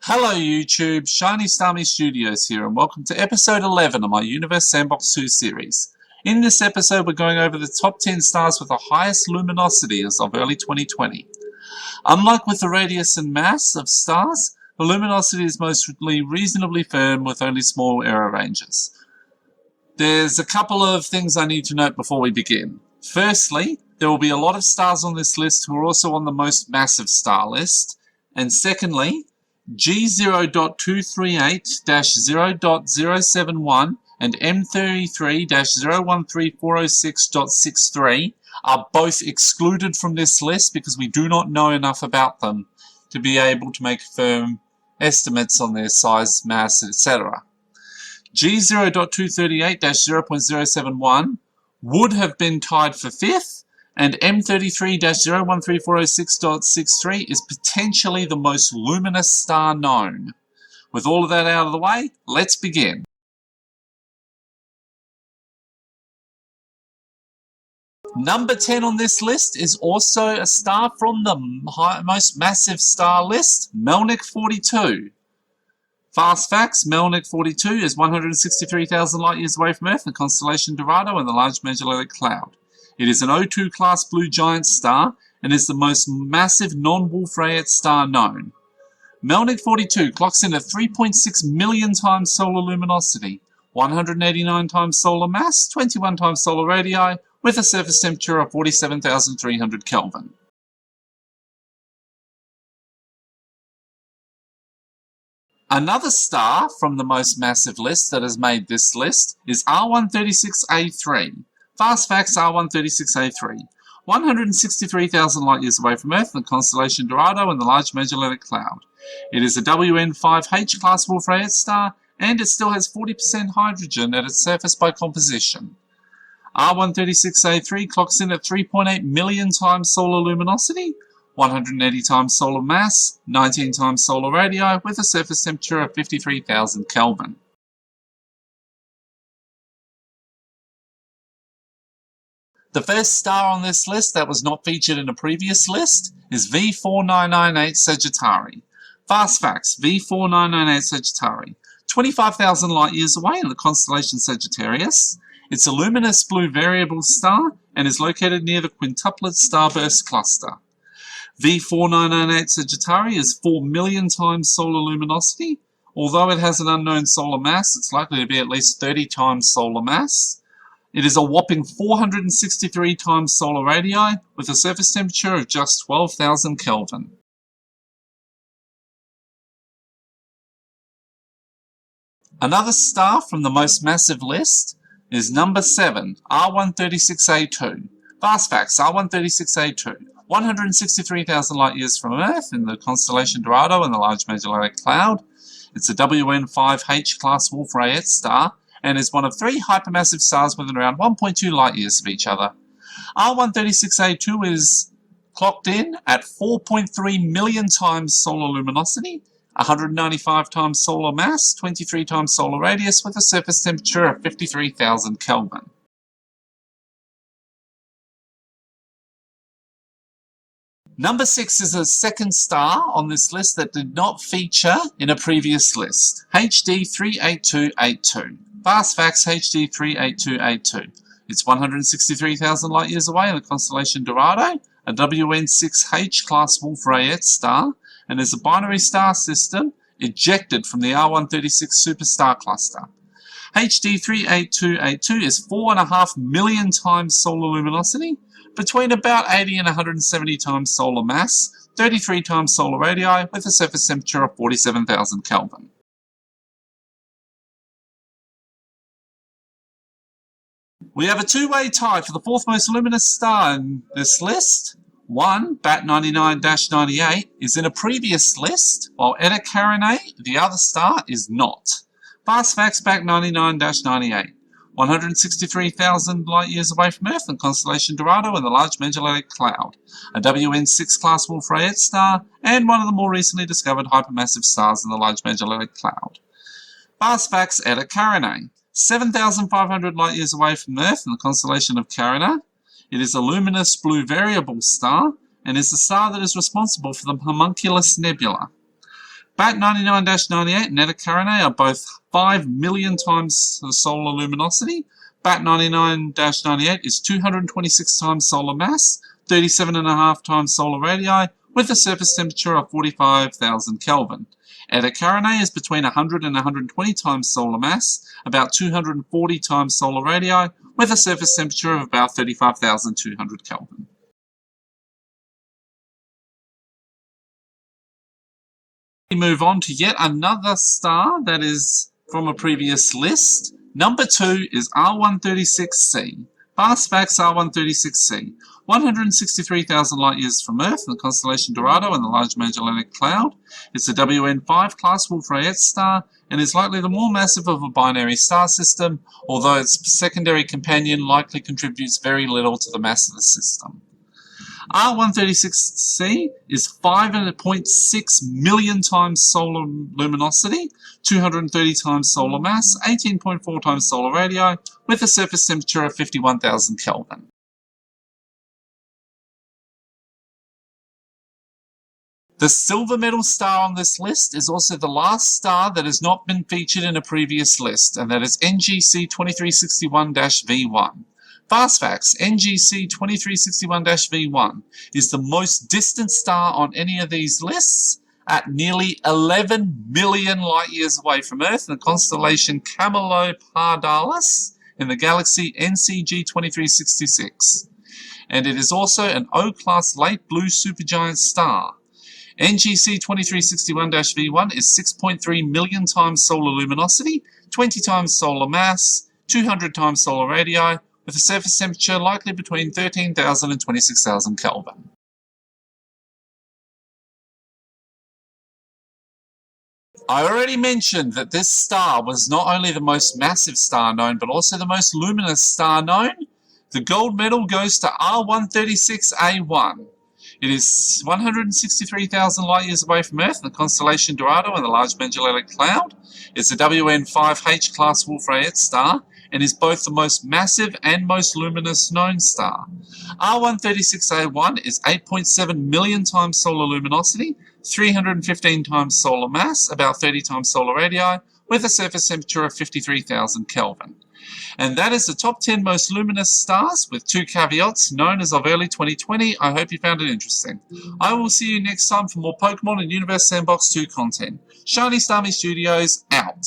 Hello YouTube, Shiny Starmie Studios here, and welcome to episode 11 of my Universe Sandbox 2 series. In this episode we're going over the top 10 stars with the highest luminosity as of early 2020. Unlike with the radius and mass of stars, the luminosity is mostly reasonably firm with only small error ranges. There's a couple of things I need to note before we begin. Firstly, there will be a lot of stars on this list who are also on the most massive star list, and secondly, G0.238-0.071 and M33-013406.63 are both excluded from this list because we do not know enough about them to be able to make firm estimates on their size, mass, etc. G0.238-0.071 would have been tied for 5th, and M33-013406.63 is potentially the most luminous star known. With all of that out of the way, let's begin. Number 10 on this list is also a star from the most massive star list, Melnick 42. Fast facts, Melnick 42 is 163,000 light-years away from Earth in the constellation Dorado and the Large Magellanic Cloud. It is an O2 class blue giant star and is the most massive non-Wolf-Rayet star known. Melnick 42 clocks in at 3.6 million times solar luminosity, 189 times solar mass, 21 times solar radii, with a surface temperature of 47,300 Kelvin. Another star from the most massive list that has made this list is R136A3. Fast facts, R136A3. 163,000 light-years away from Earth in the constellation Dorado and the Large Magellanic Cloud. It is a WN5H class Wolf-Rayet star, and it still has 40% hydrogen at its surface by composition. R136A3 clocks in at 3.8 million times solar luminosity, 180 times solar mass, 19 times solar radii, with a surface temperature of 53,000 Kelvin. The first star on this list that was not featured in a previous list is V4998 Sagittari. Fast facts, V4998 Sagittari. 25,000 light-years away in the constellation Sagittarius. It's a luminous blue variable star and is located near the quintuplet starburst cluster. V4998 Sagittari is 4 million times solar luminosity. Although it has an unknown solar mass, it's likely to be at least 30 times solar mass. It is a whopping 463 times solar radii with a surface temperature of just 12,000 Kelvin. Another star from the most massive list is number 7, R136A2. Fast facts, R136A2. 163,000 light-years from Earth in the constellation Dorado and the Large Magellanic Cloud. It's a WN5H class Wolf-Rayet star and is one of 3 hypermassive stars within around 1.2 light-years of each other. R136A2 is clocked in at 4.3 million times solar luminosity, 195 times solar mass, 23 times solar radius, with a surface temperature of 53,000 Kelvin. Number 6 is a second star on this list that did not feature in a previous list, HD38282. Fast facts, HD38282. It's 163,000 light-years away in the constellation Dorado, a WN6H class Wolf-Rayet star, and is a binary star system ejected from the R136 superstar cluster. HD38282 is 4.5 million times solar luminosity, between about 80 and 170 times solar mass, 33 times solar radii, with a surface temperature of 47,000 Kelvin. We have a two-way tie for the 4th most luminous star in this list. One, BAT99-98, is in a previous list, while Eta Carinae, the other star, is not. Fast facts, BAT99-98. 163,000 light-years away from Earth in constellation Dorado and the Large Magellanic Cloud, a WN6 class Wolf-Rayet star, and one of the more recently discovered hypermassive stars in the Large Magellanic Cloud. Fast facts, Eta Carinae. 7,500 light-years away from Earth in the constellation of Carina. It is a luminous blue variable star and is the star that is responsible for the Homunculus Nebula. BAT 99-98 and Eta Carinae are both 5 million times the solar luminosity. BAT 99-98 is 226 times solar mass, 37.5 times solar radii, with a surface temperature of 45,000 Kelvin. Eta Carinae is between 100 and 120 times solar mass, about 240 times solar radii, with a surface temperature of about 35,200 Kelvin. We move on to yet another star that is from a previous list. Number 2 is R136c. Fast facts R136c. 163,000 light years from Earth in the constellation Dorado and the Large Magellanic Cloud. It's a WN5 class Wolf-Rayet star and is likely the more massive of a binary star system, although its secondary companion likely contributes very little to the mass of the system. R136c is 5.6 million times solar luminosity, 230 times solar mass, 18.4 times solar radii, with a surface temperature of 51,000 Kelvin. The silver medal star on this list is also the last star that has not been featured in a previous list, and that is NGC 2361-V1. Fast facts, NGC 2361-V1 is the most distant star on any of these lists at nearly 11 million light years away from Earth in the constellation Camelopardalis in the galaxy NCG 2366. And it is also an O-class late blue supergiant star. NGC 2361-V1 is 6.3 million times solar luminosity, 20 times solar mass, 200 times solar radii, with a surface temperature likely between 13,000 and 26,000 Kelvin. I already mentioned that this star was not only the most massive star known, but also the most luminous star known. The gold medal goes to R136A1. It is 163,000 light years away from Earth in the constellation Dorado and the Large Magellanic Cloud. It's a WN5H class Wolf-Rayet star and is both the most massive and most luminous known star. R136A1 is 8.7 million times solar luminosity, 315 times solar mass, about 30 times solar radii, with a surface temperature of 53,000 Kelvin. And that is the top 10 most luminous stars, with 2 caveats known as of early 2020. I hope you found it interesting. I will see you next time for more Pokemon and Universe Sandbox 2 content. Shiny Starmie Studios, out.